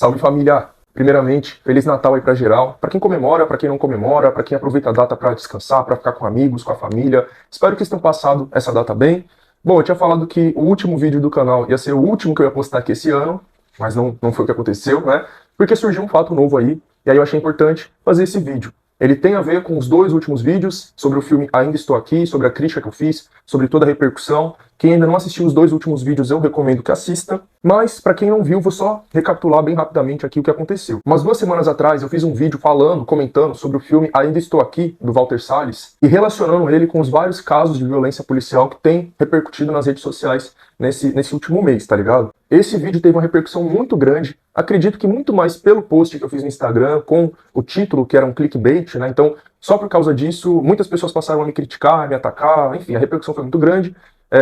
Salve família! Primeiramente, Feliz Natal aí pra geral. Pra quem comemora, pra quem não comemora, pra quem aproveita a data pra descansar, pra ficar com amigos, com a família. Espero que vocês tenham passado essa data bem. Bom, eu tinha falado que o último vídeo do canal ia ser o último que eu ia postar aqui esse ano, mas não foi o que aconteceu, né? Porque surgiu um fato novo aí, e aí eu achei importante fazer esse vídeo. Ele tem a ver com os dois últimos vídeos, sobre o filme Ainda Estou Aqui, sobre a crítica que eu fiz, sobre toda a repercussão. Quem ainda não assistiu os dois últimos vídeos, eu recomendo que assista. Mas, para quem não viu, vou só recapitular bem rapidamente aqui o que aconteceu. Umas 2 semanas atrás, eu fiz um vídeo comentando sobre o filme Ainda Estou Aqui, do Walter Salles, e relacionando ele com os vários casos de violência policial que tem repercutido nas redes sociais nesse último mês, tá ligado? Esse vídeo teve uma repercussão muito grande, acredito que muito mais pelo post que eu fiz no Instagram, com o título, que era um clickbait, né? Então, só por causa disso, muitas pessoas passaram a me criticar, a me atacar, enfim, a repercussão foi muito grande.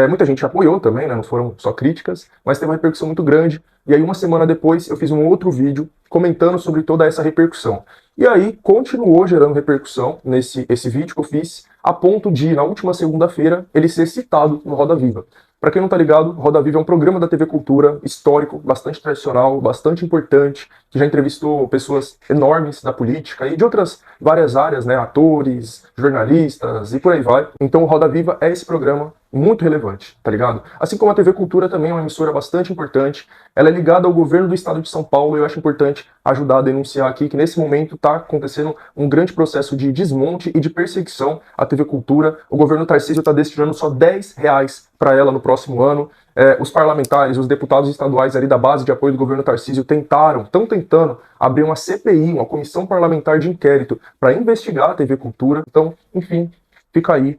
Muita gente apoiou também, né? Não foram só críticas, mas teve uma repercussão muito grande. E aí, uma semana depois, eu fiz um outro vídeo comentando sobre toda essa repercussão. E aí, continuou gerando repercussão esse vídeo que eu fiz, a ponto de, na última segunda-feira, ele ser citado no Roda Viva. Para quem não tá ligado, Roda Viva é um programa da TV Cultura, histórico, bastante tradicional, bastante importante, que já entrevistou pessoas enormes da política e de outras várias áreas, né, atores, jornalistas e por aí vai. Então o Roda Viva é esse programa muito relevante, tá ligado? Assim como a TV Cultura também é uma emissora bastante importante, ela é ligada ao governo do estado de São Paulo e eu acho importante ajudar a denunciar aqui que nesse momento tá acontecendo um grande processo de desmonte e de perseguição à TV Cultura. O governo Tarcísio tá destinando só R$10 para ela no próximo ano. Os parlamentares, os deputados estaduais ali da base de apoio do governo Tarcísio estão tentando abrir uma CPI, uma comissão parlamentar de inquérito, para investigar a TV Cultura. Então, enfim, fica aí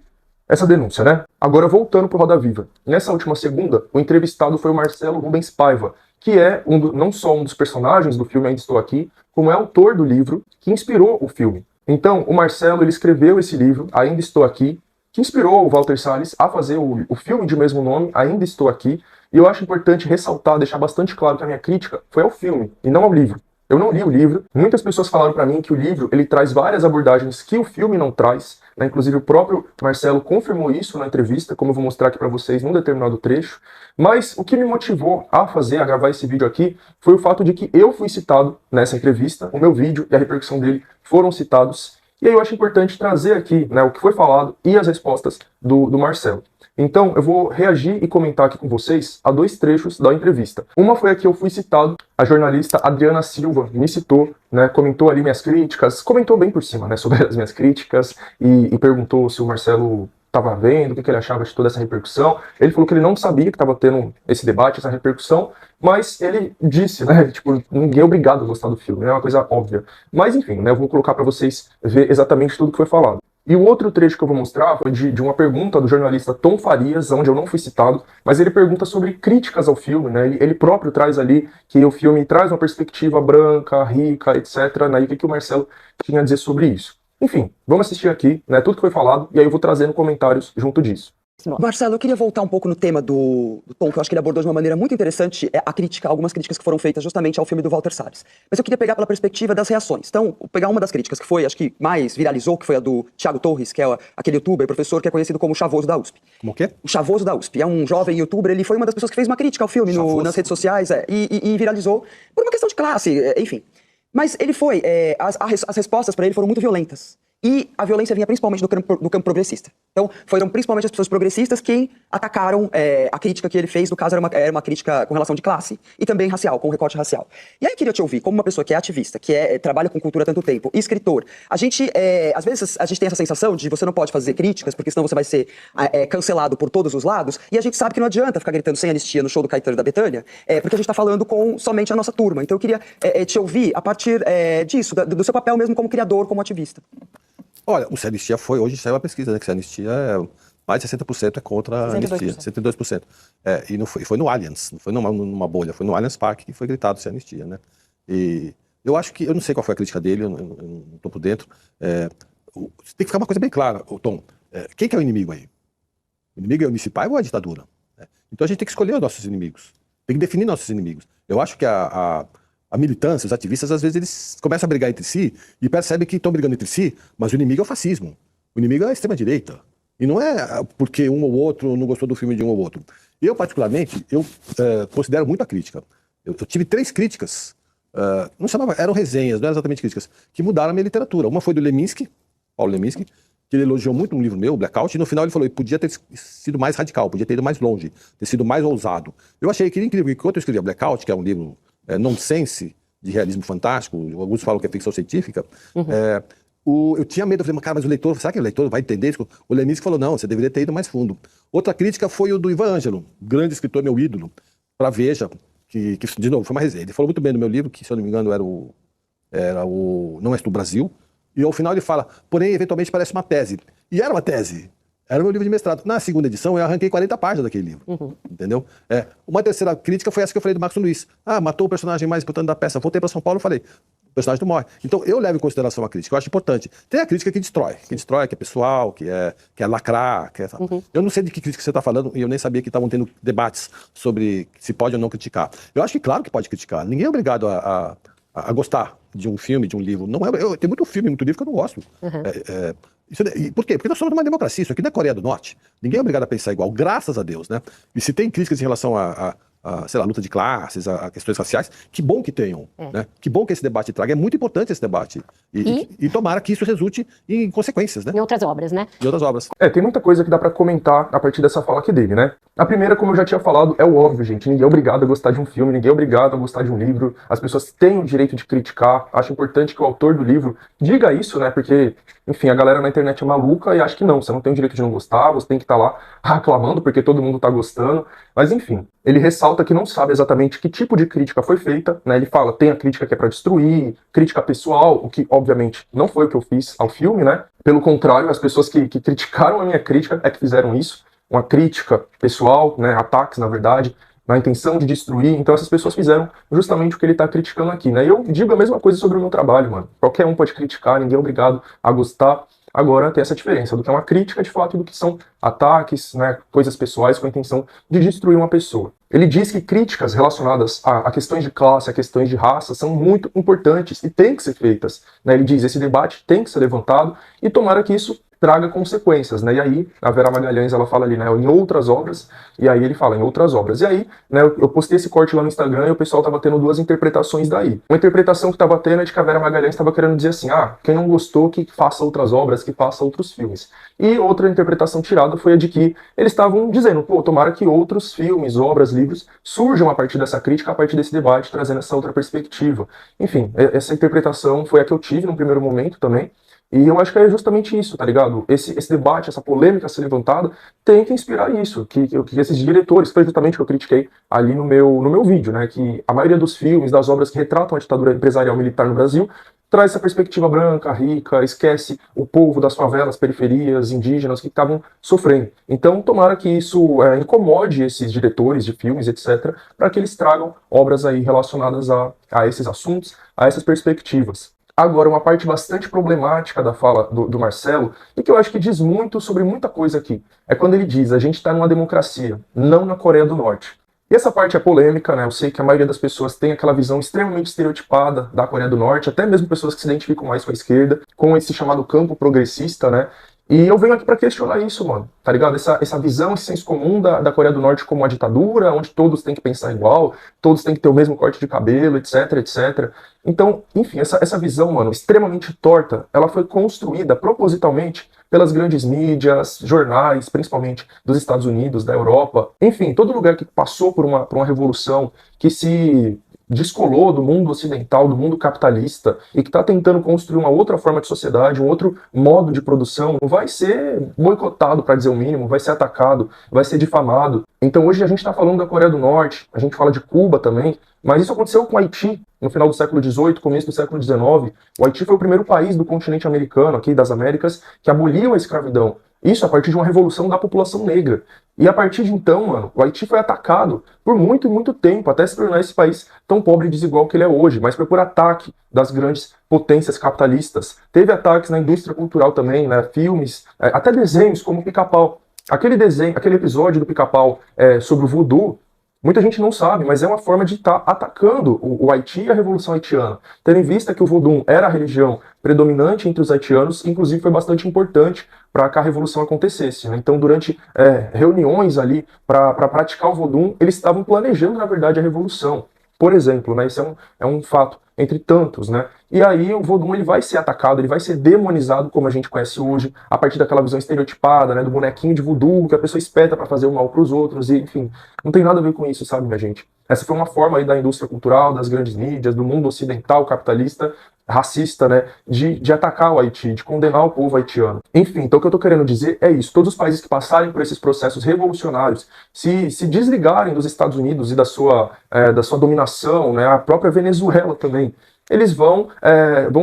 essa denúncia, né? Agora, voltando pro Roda Viva. Nessa última segunda, o entrevistado foi o Marcelo Rubens Paiva, que é não só um dos personagens do filme Ainda Estou Aqui, como é autor do livro que inspirou o filme. Então, o Marcelo, ele escreveu esse livro, Ainda Estou Aqui, que inspirou o Walter Salles a fazer o filme de mesmo nome, Ainda Estou Aqui, e eu acho importante ressaltar, deixar bastante claro que a minha crítica foi ao filme, e não ao livro. Eu não li o livro, muitas pessoas falaram para mim que o livro ele traz várias abordagens que o filme não traz, né? Inclusive o próprio Marcelo confirmou isso na entrevista, como eu vou mostrar aqui para vocês num determinado trecho, mas o que me motivou a gravar esse vídeo aqui, foi o fato de que eu fui citado nessa entrevista, o meu vídeo e a repercussão dele foram citados, e aí eu acho importante trazer aqui, né, o que foi falado e as respostas do Marcelo. Então, eu vou reagir e comentar aqui com vocês a 2 trechos da entrevista. Uma foi a que eu fui citado, a jornalista Adriana Silva me citou, né, comentou ali minhas críticas, comentou bem por cima, né, sobre as minhas críticas e perguntou se o Marcelo estava vendo, o que ele achava de toda essa repercussão. Ele falou que ele não sabia que estava tendo esse debate, essa repercussão, mas ele disse, né, tipo, ninguém é obrigado a gostar do filme, é uma coisa óbvia. Mas enfim, né, eu vou colocar para vocês ver exatamente tudo que foi falado. E o outro trecho que eu vou mostrar foi de uma pergunta do jornalista Tom Farias, onde eu não fui citado, mas ele pergunta sobre críticas ao filme, né? Ele próprio traz ali que o filme traz uma perspectiva branca, rica, etc. Né? E o que o Marcelo tinha a dizer sobre isso. Enfim, vamos assistir aqui, né, tudo que foi falado, e aí eu vou trazendo comentários junto disso. Marcelo, eu queria voltar um pouco no tema do Tom, que eu acho que ele abordou de uma maneira muito interessante algumas críticas que foram feitas justamente ao filme do Walter Salles. Mas eu queria pegar pela perspectiva das reações. Então, vou pegar uma das críticas que foi, acho que mais viralizou, que foi a do Thiago Torres, que é aquele youtuber, professor que é conhecido como o Chavoso da USP. Como o quê? O Chavoso da USP. É um jovem youtuber, ele foi uma das pessoas que fez uma crítica ao filme nas redes sociais e viralizou por uma questão de classe, enfim. Mas ele foi, as respostas para ele foram muito violentas. E a violência vinha principalmente do campo progressista. Então, foram principalmente as pessoas progressistas quem atacaram a crítica que ele fez. No caso, era uma crítica com relação de classe e também racial, com recorte racial. E aí eu queria te ouvir, como uma pessoa que é ativista, que trabalha com cultura há tanto tempo, e escritor, às vezes a gente tem essa sensação de você não pode fazer críticas, porque senão você vai ser cancelado por todos os lados, e a gente sabe que não adianta ficar gritando sem anistia no show do Caetano e da Bethânia, porque a gente tá falando com somente a nossa turma. Então eu queria te ouvir a partir disso, do seu papel mesmo como criador, como ativista. Olha, o Sem Anistia hoje saiu uma pesquisa, né, que Sem Anistia mais de 60% é contra a anistia, 72%. E não foi no Allianz, não foi numa bolha, foi no Allianz Parque que foi gritado Sem Anistia, né? E eu acho que, eu não sei qual foi a crítica dele, eu não estou por dentro. Tem que ficar uma coisa bem clara, Tom, quem que é o inimigo aí? O inimigo é o Unici Paiva ou a ditadura? Então a gente tem que escolher os nossos inimigos, tem que definir nossos inimigos. Eu acho que a militância, os ativistas, às vezes eles começam a brigar entre si e percebem que estão brigando entre si, mas o inimigo é o fascismo. O inimigo é a extrema-direita. E não é porque um ou outro não gostou do filme de um ou outro. Eu, particularmente, considero muito a crítica. Eu tive 3 críticas não chamava, eram resenhas, não eram exatamente críticas, que mudaram a minha literatura. Uma foi do Leminski, Paulo Leminski, que ele elogiou muito um livro meu, Blackout, e no final ele falou que podia ter sido mais radical, podia ter ido mais longe, ter sido mais ousado. Eu achei que incrível, porque quando eu escrevia Blackout, que é um livro nonsense, de realismo fantástico, alguns falam que é ficção científica, eu tinha medo, eu falei, cara, mas o leitor, será que o leitor vai entender isso? O Leminski falou, não, você deveria ter ido mais fundo. Outra crítica foi o do Ivan Ângelo, grande escritor, meu ídolo, para Veja, que, de novo, foi uma resenha. Ele falou muito bem do meu livro, que, se eu não me engano, era o Não És Tu Brasil, e ao final ele fala, porém, eventualmente parece uma tese. E era uma tese. Era o meu livro de mestrado. Na segunda edição, eu arranquei 40 páginas daquele livro. Entendeu? Uma terceira crítica foi essa que eu falei do Marcos Luiz. Matou o personagem mais importante da peça. Voltei para São Paulo e falei, o personagem não morre. Então, eu levo em consideração a crítica. Eu acho importante. Tem a crítica que destrói, que é pessoal, que é lacrar. Eu não sei de que crítica você está falando, e eu nem sabia que estavam tendo debates sobre se pode ou não criticar. Eu acho que, claro que pode criticar. Ninguém é obrigado a gostar de um filme, de um livro. Não é, tem muito filme, muito livro que eu não gosto. Por quê? Porque nós somos uma democracia. Isso aqui não é Coreia do Norte. Ninguém é obrigado a pensar igual, graças a Deus, né? E se tem críticas em relação sei lá, luta de classes, a questões raciais, que bom que tenham, né? Que bom que esse debate traga. É muito importante esse debate. E tomara que isso resulte em consequências, né? Em outras obras, né? Em outras obras. Tem muita coisa que dá pra comentar a partir dessa fala aqui dele, né? A primeira, como eu já tinha falado, é o óbvio, gente. Ninguém é obrigado a gostar de um filme, ninguém é obrigado a gostar de um livro. As pessoas têm o direito de criticar. Acho importante que o autor do livro diga isso, né? Porque, enfim, a galera na internet é maluca e acha que não. Você não tem o direito de não gostar, você tem que estar lá reclamando porque todo mundo tá gostando. Mas, enfim, ele ressalta que não sabe exatamente que tipo de crítica foi feita, né? Ele fala, tem a crítica que é pra destruir, crítica pessoal, o que, obviamente, não foi o que eu fiz ao filme, né? Pelo contrário, as pessoas que criticaram a minha crítica é que fizeram isso. Uma crítica pessoal, né? Ataques, na verdade, na intenção de destruir. Então essas pessoas fizeram justamente o que ele tá criticando aqui, né? E eu digo a mesma coisa sobre o meu trabalho, mano. Qualquer um pode criticar, ninguém é obrigado a gostar. Agora tem essa diferença do que é uma crítica de fato e do que são ataques, né, coisas pessoais com a intenção de destruir uma pessoa. Ele diz que críticas relacionadas a questões de classe, a questões de raça, são muito importantes e têm que ser feitas, né? Ele diz, esse debate tem que ser levantado e tomara que isso traga consequências, né? E aí, a Vera Magalhães, ela fala ali, né, em outras obras, e aí ele fala em outras obras. E aí, né, eu postei esse corte lá no Instagram e o pessoal tava tendo duas interpretações daí. Uma interpretação que tava tendo é de que a Vera Magalhães estava querendo dizer assim, quem não gostou que faça outras obras, que faça outros filmes. E outra interpretação tirada foi a de que eles estavam dizendo, pô, tomara que outros filmes, obras, livros surjam a partir dessa crítica, a partir desse debate, trazendo essa outra perspectiva. Enfim, essa interpretação foi a que eu tive no primeiro momento também. E eu acho que é justamente isso, tá ligado? Esse debate, essa polêmica a ser levantada, tem que inspirar isso, que esses diretores, que foi justamente o que eu critiquei ali no meu vídeo, né? Que a maioria dos filmes, das obras que retratam a ditadura empresarial militar no Brasil, traz essa perspectiva branca, rica, esquece o povo das favelas, periferias, indígenas que estavam sofrendo. Então, tomara que isso incomode esses diretores de filmes, etc., para que eles tragam obras aí relacionadas a esses assuntos, a essas perspectivas. Agora, uma parte bastante problemática da fala do Marcelo, e que eu acho que diz muito sobre muita coisa aqui, é quando ele diz, a gente está numa democracia, não na Coreia do Norte. E essa parte é polêmica, né? Eu sei que a maioria das pessoas tem aquela visão extremamente estereotipada da Coreia do Norte, até mesmo pessoas que se identificam mais com a esquerda, com esse chamado campo progressista, né? E eu venho aqui para questionar isso, mano, tá ligado? Essa visão, esse senso comum da Coreia do Norte como uma ditadura, onde todos têm que pensar igual, todos têm que ter o mesmo corte de cabelo, etc, etc. Então, enfim, essa visão, mano, extremamente torta, ela foi construída propositalmente pelas grandes mídias, jornais, principalmente dos Estados Unidos, da Europa. Enfim, todo lugar que passou por uma revolução, que se descolou do mundo ocidental, do mundo capitalista, e que está tentando construir uma outra forma de sociedade, um outro modo de produção, vai ser boicotado, para dizer o mínimo, vai ser atacado, vai ser difamado. Então hoje a gente está falando da Coreia do Norte, a gente fala de Cuba também, mas isso aconteceu com o Haiti no final do século XVIII, começo do século XIX. O Haiti foi o primeiro país do continente americano, aqui das Américas, que aboliu a escravidão. Isso a partir de uma revolução da população negra. E a partir de então, mano, o Haiti foi atacado por muito e muito tempo, até se tornar esse país tão pobre e desigual que ele é hoje, mas foi por ataque das grandes potências capitalistas. Teve ataques na indústria cultural também, né, filmes, até desenhos como o Pica-Pau. Aquele episódio do Pica-Pau sobre o voodoo, muita gente não sabe, mas é uma forma de estar atacando o Haiti e a Revolução Haitiana. Tendo em vista que o voodoo era a religião predominante entre os haitianos, inclusive foi bastante importante para que a Revolução acontecesse, né? Então, durante reuniões ali para praticar o voodoo, eles estavam planejando, na verdade, a Revolução. Por exemplo, né? Isso é um fato entre tantos, né? E aí o Vodun ele vai ser atacado, ele vai ser demonizado como a gente conhece hoje, a partir daquela visão estereotipada, né? Do bonequinho de voodoo que a pessoa espeta para fazer o mal para os outros, e enfim, não tem nada a ver com isso, sabe, minha gente? Essa foi uma forma aí da indústria cultural, das grandes mídias, do mundo ocidental capitalista, racista, né, de atacar o Haiti, de condenar o povo haitiano. Enfim, então o que eu tô querendo dizer é isso. Todos os países que passarem por esses processos revolucionários, se desligarem dos Estados Unidos e da sua dominação, né, a própria Venezuela também, eles vão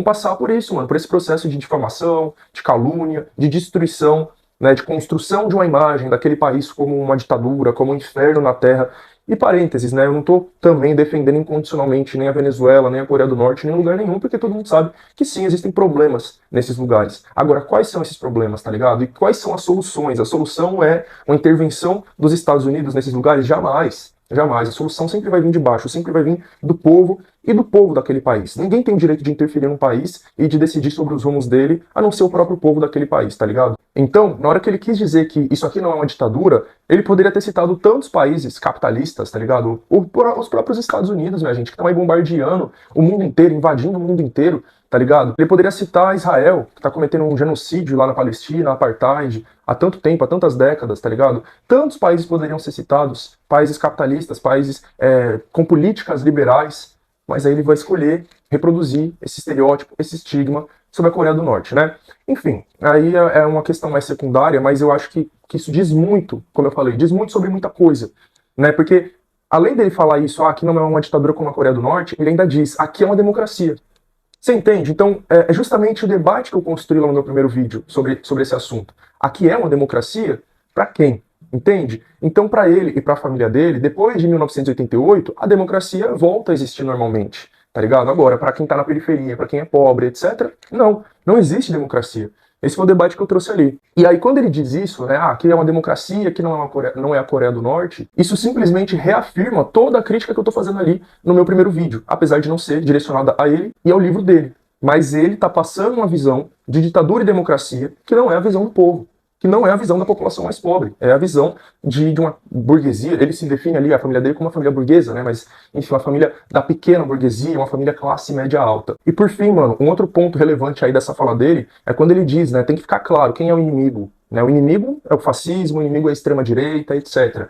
passar por isso, mano, por esse processo de difamação, de calúnia, de destruição, né, de construção de uma imagem daquele país como uma ditadura, como um inferno na terra. E parênteses, né? Eu não estou também defendendo incondicionalmente nem a Venezuela, nem a Coreia do Norte, nem lugar nenhum, porque todo mundo sabe que sim, existem problemas nesses lugares. Agora, quais são esses problemas, tá ligado? E quais são as soluções? A solução é uma intervenção dos Estados Unidos nesses lugares? Jamais. Jamais. A solução sempre vai vir de baixo, sempre vai vir do povo e do povo daquele país. Ninguém tem o direito de interferir num país e de decidir sobre os rumos dele, a não ser o próprio povo daquele país, tá ligado? Então, na hora que ele quis dizer que isso aqui não é uma ditadura, ele poderia ter citado tantos países capitalistas, tá ligado? Os próprios Estados Unidos, minha gente, que estão aí bombardeando o mundo inteiro, invadindo o mundo inteiro, tá ligado? Ele poderia citar Israel, que tá cometendo um genocídio lá na Palestina, apartheid, há tanto tempo, há tantas décadas, tá ligado? Tantos países poderiam ser citados, países capitalistas, países com políticas liberais, mas aí ele vai escolher reproduzir esse estereótipo, esse estigma sobre a Coreia do Norte, né? Enfim, aí é uma questão mais secundária, mas eu acho que isso diz muito, como eu falei, diz muito sobre muita coisa, né? Porque além dele falar isso, aqui não é uma ditadura como a Coreia do Norte, ele ainda diz, aqui é uma democracia. Você entende? Então, é justamente o debate que eu construí lá no meu primeiro vídeo sobre esse assunto. Aqui é uma democracia? Para quem? Entende? Então, para ele e para a família dele, depois de 1988, a democracia volta a existir normalmente. Tá ligado? Agora, para quem tá na periferia, para quem é pobre, etc., não existe democracia. Esse foi o debate que eu trouxe ali. E aí, quando ele diz isso, né, que é uma democracia, que não é a Coreia do Norte, isso simplesmente reafirma toda a crítica que eu tô fazendo ali no meu primeiro vídeo, apesar de não ser direcionada a ele e ao livro dele. Mas ele tá passando uma visão de ditadura e democracia que não é a visão do povo, que não é a visão da população mais pobre, é a visão de uma burguesia. Ele se define ali, a família dele, como uma família burguesa, né? Mas, enfim, uma família da pequena burguesia, uma família classe média alta. E por fim, mano, um outro ponto relevante aí dessa fala dele é quando ele diz, né, tem que ficar claro quem é o inimigo. Né? O inimigo é o fascismo, o inimigo é a extrema-direita, etc.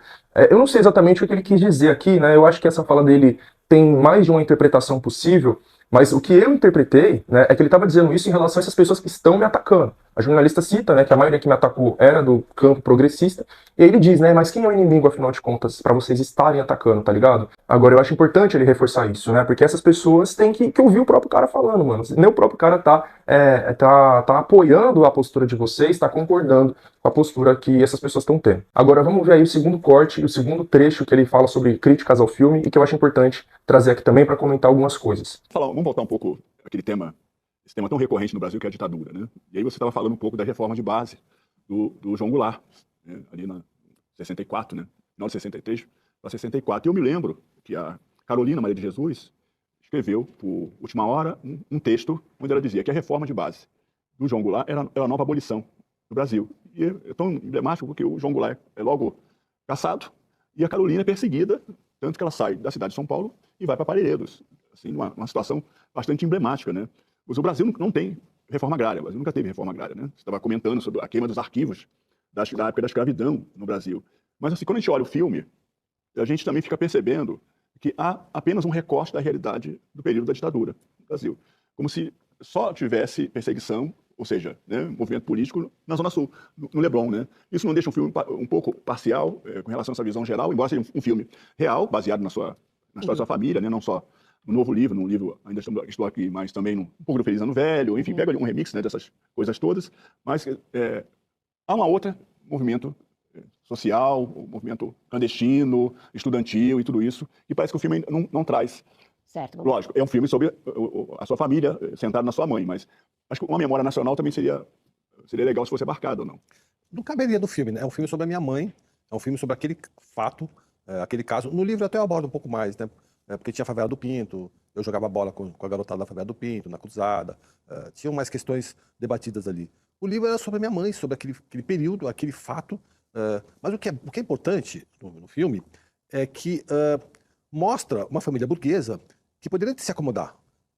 Eu não sei exatamente o que ele quis dizer aqui, né? Eu acho que essa fala dele tem mais de uma interpretação possível, mas o que eu interpretei, né, é que ele estava dizendo isso em relação a essas pessoas que estão me atacando. A jornalista cita, né, que a maioria que me atacou era do campo progressista, e aí ele diz, né, mas quem é o inimigo, afinal de contas, para vocês estarem atacando, tá ligado? Agora, eu acho importante ele reforçar isso, né, porque essas pessoas têm que ouvir o próprio cara falando, mano. Nem o próprio cara tá apoiando a postura de vocês, tá concordando com a postura que essas pessoas estão tendo. Agora, vamos ver aí o segundo corte, o segundo trecho que ele fala sobre críticas ao filme, e que eu acho importante trazer aqui também para comentar algumas coisas. Vamos voltar um pouco àquele tema, esse tema tão recorrente no Brasil, que é a ditadura, né? E aí você estava falando um pouco da reforma de base do João Goulart, né? Ali na 64, né? Final de 63 para 64. E eu me lembro que a Carolina Maria de Jesus escreveu, por última hora, um texto onde ela dizia que a reforma de base do João Goulart era a nova abolição do Brasil. E é tão emblemático porque o João Goulart é logo caçado e a Carolina é perseguida, tanto que ela sai da cidade de São Paulo e vai para Parelheiros, assim, uma situação bastante emblemática, né? Mas o Brasil não tem reforma agrária, o Brasil nunca teve reforma agrária, né? Você estava comentando sobre a queima dos arquivos da época da escravidão no Brasil. Mas assim, quando a gente olha o filme, a gente também fica percebendo que há apenas um recorte da realidade do período da ditadura no Brasil. Como se só tivesse perseguição, ou seja, né, movimento político na Zona Sul, no Leblon, né? Isso não deixa um filme um pouco parcial com relação a essa visão geral, embora seja um filme real, baseado na história da sua família, né? Não só no novo livro, num livro, ainda estou aqui, mas também um pouco do Feliz Ano Velho, enfim, pega um remix, né, dessas coisas todas, mas há um outro movimento social, um movimento clandestino, estudantil e tudo isso, e parece que o filme não traz. Certo. Lógico, é um filme sobre a sua família, centrado na sua mãe, mas acho que uma memória nacional também seria legal se fosse abarcado ou não. Não caberia do filme, né? É um filme sobre a minha mãe, é um filme sobre aquele fato, aquele caso. No livro até eu abordo um pouco mais, né? Porque tinha a Favela do Pinto, eu jogava bola com a garotada da Favela do Pinto, na Cruzada, tinham mais questões debatidas ali. O livro era sobre a minha mãe, sobre aquele período, aquele fato, mas o que é importante no filme é que mostra uma família burguesa que poderia se acomodar,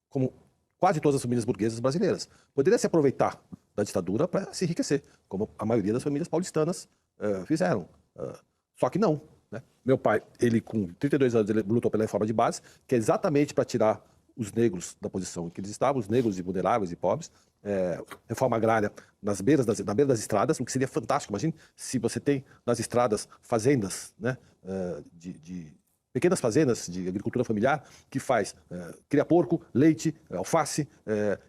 como quase todas as famílias burguesas brasileiras. Poderia se aproveitar da ditadura para se enriquecer, como a maioria das famílias paulistanas fizeram. Só que não. Né? Meu pai, ele com 32 anos, ele lutou pela reforma de base, que é exatamente para tirar os negros da posição em que eles estavam, os negros e vulneráveis e pobres, reforma agrária na beira das estradas, o que seria fantástico. Imagine se você tem nas estradas fazendas, né, de pequenas fazendas de agricultura familiar que cria porco, leite, alface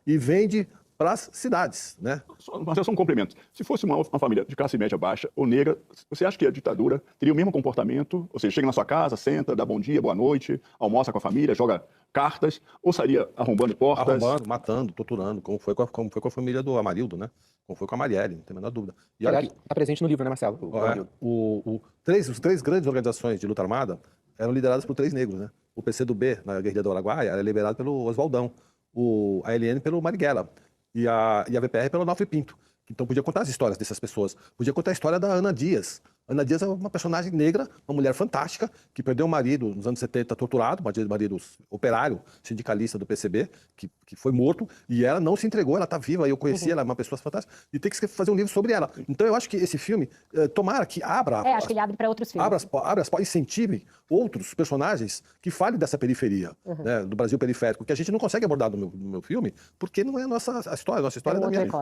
e vende para as cidades, né? Marcelo, só um complemento. Se fosse uma família de classe média baixa ou negra, você acha que a ditadura teria o mesmo comportamento? Ou seja, chega na sua casa, senta, dá bom dia, boa noite, almoça com a família, joga cartas, ou sairia arrombando portas? Arrombando, matando, torturando, como foi com a família do Amarildo, né? Como foi com a Marielle, não tem a menor dúvida. E olha, tá presente no livro, né, Marcelo? Os três grandes organizações de luta armada eram lideradas por 3 negros, né? O PCdoB, na Guerrilha do Araguaia, era liberado pelo Oswaldão, a LN pelo Marighella e a VPR pelo Onofre Pinto. Então podia contar as histórias dessas pessoas. Podia contar a história da Ana Dias. Ana Dias é uma personagem negra, uma mulher fantástica, que perdeu o marido nos anos 70 torturado, marido operário, sindicalista do PCB, que foi morto, e ela não se entregou, ela está viva, eu conheci ela, é uma pessoa fantástica, e tem que fazer um livro sobre ela. Então eu acho que esse filme, tomara que abra... acho que ele abre para outros filmes. Incentive outros personagens que falem dessa periferia, né, do Brasil periférico, que a gente não consegue abordar no meu filme, porque não é a nossa história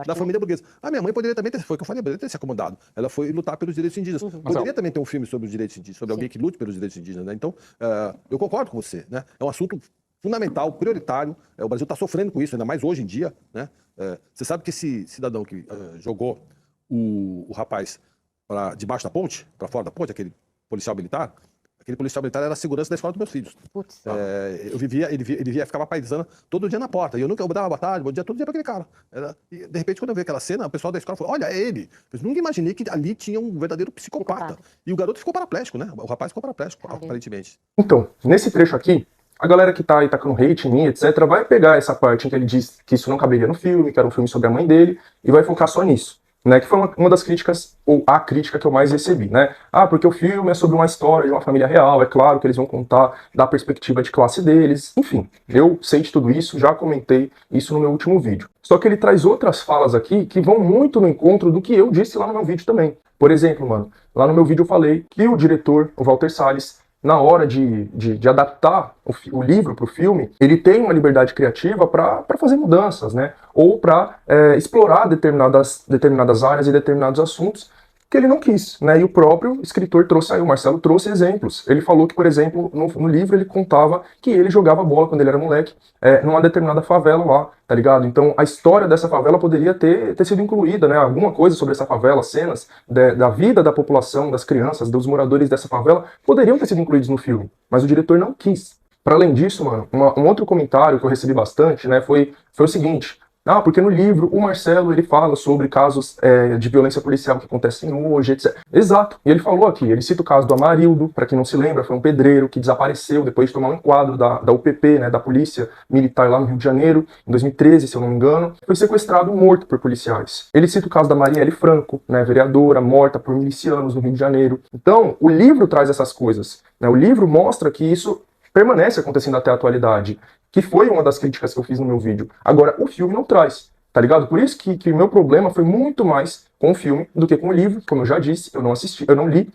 da família burguesa. A minha mãe poderia também foi o que eu falei, poderia ter se acomodado. Ela foi lutar pelos direitos indígenas. Poderia também ter um filme sobre os direitos indígenas, sobre alguém que lute pelos direitos indígenas, né? Então, eu concordo com você, né? É um assunto fundamental, prioritário. O Brasil está sofrendo com isso, ainda mais hoje em dia, né? Você sabe que esse cidadão que jogou o rapaz debaixo da ponte, para fora da ponte, aquele policial militar era a segurança da escola dos meus filhos. Putz. Ele ficava paisando todo dia na porta. E eu dava boa tarde, bom dia, todo dia para aquele cara. E, de repente, quando eu vi aquela cena, o pessoal da escola falou: olha, é ele. Eu nunca imaginei que ali tinha um verdadeiro psicopata. E o garoto ficou paraplégico, né? O rapaz ficou paraplégico, aparentemente. Então, nesse trecho aqui, a galera que tá aí tacando hate em mim, etc., vai pegar essa parte em que ele diz que isso não caberia no filme, que era um filme sobre a mãe dele, e vai focar só nisso. Né, que foi uma das críticas, ou a crítica que eu mais recebi, né? Porque o filme é sobre uma história de uma família real, é claro que eles vão contar da perspectiva de classe deles, enfim, eu sei de tudo isso, já comentei isso no meu último vídeo. Só que ele traz outras falas aqui que vão muito no encontro do que eu disse lá no meu vídeo também. Por exemplo, mano, lá no meu vídeo eu falei que o diretor, o Walter Salles, na hora de adaptar o livro para o filme, ele tem uma liberdade criativa para fazer mudanças, né? Ou para explorar determinadas áreas e determinados assuntos que ele não quis, né? E o próprio escritor trouxe aí, o Marcelo trouxe exemplos. Ele falou que, por exemplo, no livro ele contava que ele jogava bola quando ele era moleque numa determinada favela lá, tá ligado? Então a história dessa favela poderia ter sido incluída, né? Alguma coisa sobre essa favela, cenas da vida da população, das crianças, dos moradores dessa favela, poderiam ter sido incluídos no filme, mas o diretor não quis. Para além disso, mano, um outro comentário que eu recebi bastante, né, foi o seguinte: porque no livro o Marcelo ele fala sobre casos de violência policial que acontecem hoje, etc. Exato. E ele falou aqui, ele cita o caso do Amarildo, para quem não se lembra, foi um pedreiro que desapareceu depois de tomar um enquadro da UPP, né, da Polícia Militar lá no Rio de Janeiro, em 2013, se eu não me engano, foi sequestrado e morto por policiais. Ele cita o caso da Marielle Franco, né, vereadora, morta por milicianos no Rio de Janeiro. Então, o livro traz essas coisas, né, o livro mostra que isso permanece acontecendo até a atualidade, que foi uma das críticas que eu fiz no meu vídeo. Agora, o filme não traz, tá ligado? Por isso que o meu problema foi muito mais com o filme do que com o livro. Como eu já disse, eu não assisti, eu não li.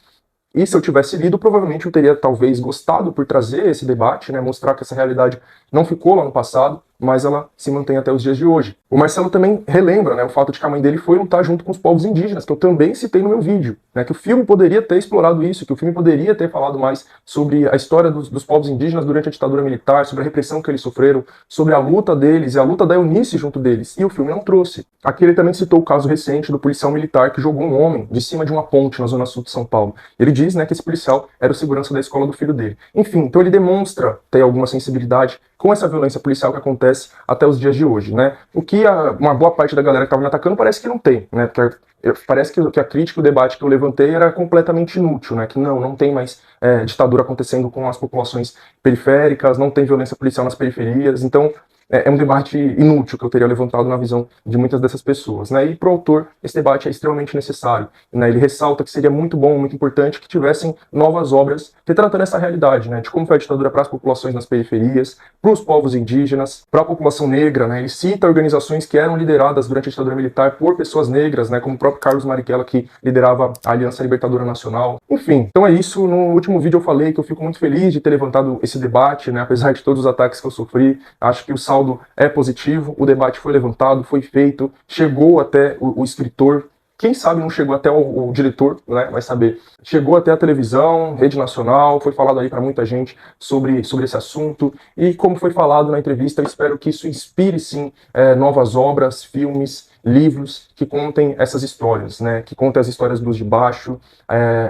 E se eu tivesse lido, provavelmente eu teria talvez gostado por trazer esse debate, né, mostrar que essa realidade não ficou lá no passado, mas ela se mantém até os dias de hoje. O Marcelo também relembra, né, o fato de que a mãe dele foi lutar junto com os povos indígenas, que eu também citei no meu vídeo, né, que o filme poderia ter explorado isso, que o filme poderia ter falado mais sobre a história dos povos indígenas durante a ditadura militar, sobre a repressão que eles sofreram, sobre a luta deles e a luta da Eunice junto deles, e o filme não trouxe. Aqui ele também citou o caso recente do policial militar que jogou um homem de cima de uma ponte na zona sul de São Paulo. Ele diz, né, que esse policial era o segurança da escola do filho dele. Enfim, então ele demonstra ter alguma sensibilidade com essa violência policial que acontece até os dias de hoje, né? O que uma boa parte da galera que estava me atacando parece que não tem, né? Porque parece que a crítica e o debate que eu levantei era completamente inútil, né? Que não tem mais ditadura acontecendo com as populações periféricas, não tem violência policial nas periferias. Então, é um debate inútil que eu teria levantado na visão de muitas dessas pessoas, né? E para o autor, esse debate é extremamente necessário, né? Ele ressalta que seria muito bom, muito importante que tivessem novas obras retratando essa realidade, né? De como foi a ditadura para as populações nas periferias, para os povos indígenas, para a população negra, né? Ele cita organizações que eram lideradas durante a ditadura militar por pessoas negras, né? Como o próprio Carlos Marighella, que liderava a Aliança Libertadora Nacional. Enfim, então é isso. No último vídeo eu falei que eu fico muito feliz de ter levantado esse debate, né? Apesar de todos os ataques que eu sofri, acho que o saldo é positivo, o debate foi levantado, foi feito, chegou até o escritor, quem sabe não chegou até o diretor, né, vai saber. Chegou até a televisão, rede nacional, foi falado aí para muita gente sobre esse assunto, e como foi falado na entrevista, eu espero que isso inspire sim novas obras, filmes, livros que contem essas histórias, né, que contem as histórias dos de baixo,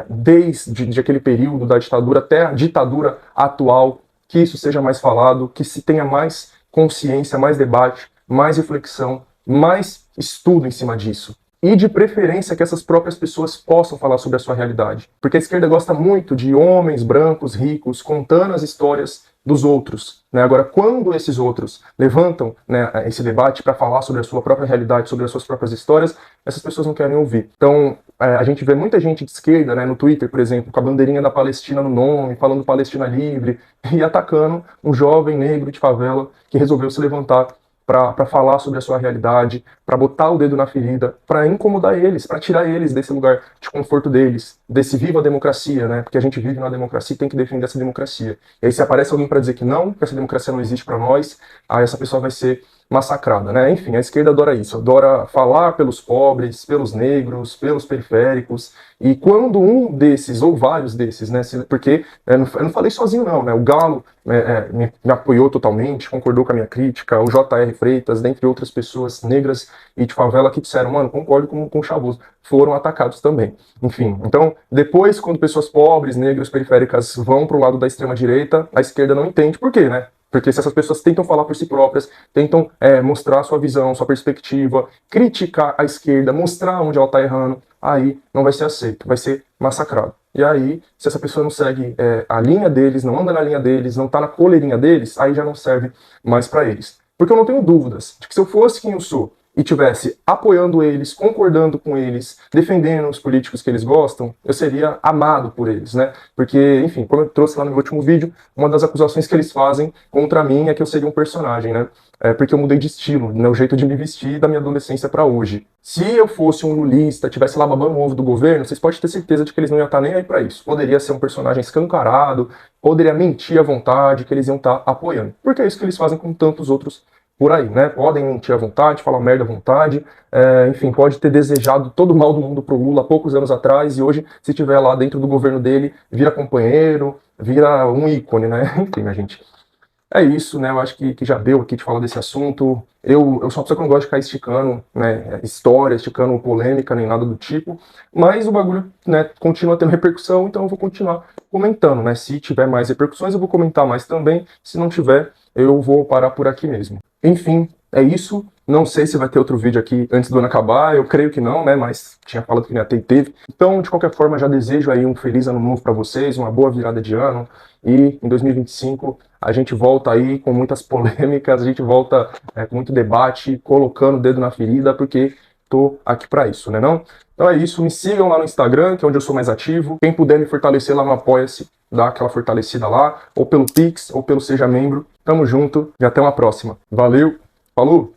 desde aquele período da ditadura até a ditadura atual, que isso seja mais falado, que se tenha mais consciência, mais debate, mais reflexão, mais estudo em cima disso. E de preferência que essas próprias pessoas possam falar sobre a sua realidade. Porque a esquerda gosta muito de homens brancos, ricos, contando as histórias dos outros, né? Agora, quando esses outros levantam, né, esse debate para falar sobre a sua própria realidade, sobre as suas próprias histórias, essas pessoas não querem ouvir. Então, a gente vê muita gente de esquerda, né, no Twitter, por exemplo, com a bandeirinha da Palestina no nome, falando Palestina livre, e atacando um jovem negro de favela que resolveu se levantar para falar sobre a sua realidade, para botar o dedo na ferida, para incomodar eles, para tirar eles desse lugar de conforto deles, desse viva a democracia, né? Porque a gente vive na democracia e tem que defender essa democracia. E aí se aparece alguém para dizer que não, que essa democracia não existe para nós, aí essa pessoa vai ser massacrada, né? Enfim, a esquerda adora isso, adora falar pelos pobres, pelos negros, pelos periféricos, e quando um desses, ou vários desses, né? Porque eu não falei sozinho não, né? O Galo me apoiou totalmente, concordou com a minha crítica, o J.R. Freitas, dentre outras pessoas negras e de favela que disseram, mano, concordo com o Chavoso, foram atacados também. Enfim, então, depois, quando pessoas pobres, negras, periféricas vão pro lado da extrema-direita, a esquerda não entende por quê, né? Porque se essas pessoas tentam falar por si próprias, tentam mostrar sua visão, sua perspectiva, criticar a esquerda, mostrar onde ela está errando, aí não vai ser aceito, vai ser massacrado. E aí, se essa pessoa não segue a linha deles, não anda na linha deles, não está na coleirinha deles, aí já não serve mais para eles. Porque eu não tenho dúvidas de que se eu fosse quem eu sou, e tivesse apoiando eles, concordando com eles, defendendo os políticos que eles gostam, eu seria amado por eles, né? Porque, enfim, como eu trouxe lá no meu último vídeo, uma das acusações que eles fazem contra mim é que eu seria um personagem, né? Porque eu mudei de estilo, né? O jeito de me vestir da minha adolescência para hoje. Se eu fosse um lulista, tivesse lá babando o ovo do governo, vocês podem ter certeza de que eles não iam estar nem aí para isso. Poderia ser um personagem escancarado, poderia mentir à vontade, que eles iam estar apoiando. Porque é isso que eles fazem com tantos outros por aí, né? Podem mentir à vontade, falar merda à vontade, enfim, pode ter desejado todo o mal do mundo pro Lula há poucos anos atrás e hoje, se estiver lá dentro do governo dele, vira companheiro, vira um ícone, né? Enfim, minha gente. É isso, né? Eu acho que já deu aqui de falar desse assunto. Eu sou uma pessoa que não gosta de ficar esticando, né, história, esticando polêmica, nem nada do tipo, mas o bagulho, né, continua tendo repercussão, então eu vou continuar comentando, né? Se tiver mais repercussões, eu vou comentar mais também. Se não tiver, eu vou parar por aqui mesmo. Enfim, é isso. Não sei se vai ter outro vídeo aqui antes do ano acabar, eu creio que não, né, mas tinha falado que nem até teve. Então, de qualquer forma, já desejo aí um feliz ano novo para vocês, uma boa virada de ano, e em 2025 a gente volta aí com muitas polêmicas, a gente volta com muito debate, colocando o dedo na ferida, porque tô aqui para isso, né não? Então é isso, me sigam lá no Instagram, que é onde eu sou mais ativo. Quem puder me fortalecer lá no Apoia-se, dá aquela fortalecida lá, ou pelo Pix, ou pelo Seja Membro. Tamo junto e até uma próxima. Valeu, falou!